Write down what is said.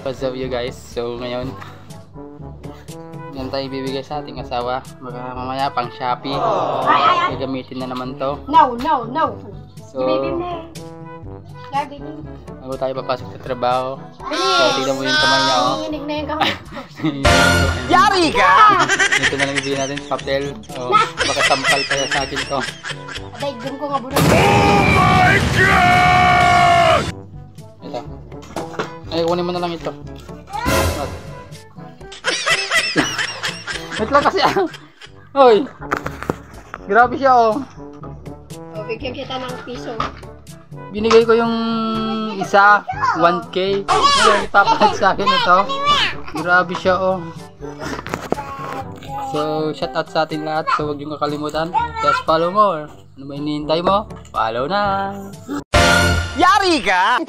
What's up you guys? So ngayon yan tayo ibibigay sa ating asawa. Baka mamaya pang Shopee. Gagamitin na naman to. No. So bago tayo papasok sa trabaho. So tignan mo yung kamay niya. Nanginginig na yung kamay. Yari ka! Ito na lang ibigay natin sa papel. So baka sampal kaya sa akin to. Aday, dun ko nga bulan. Oh my God! Ito. Ay, kunin mo na lang ito. Wait lang kasi ah. Hoy. Grabe siya oh. O, bigyan kita ng piso. Binigay ko yung isa, 1K. Ngayon, ipapalit sa akin ito. Grabe siya oh. So, shout out sa ating lahat. So, huwag yung kakalimutan. Just follow more. Ano ba hinihintay mo? Follow na. Yari ka!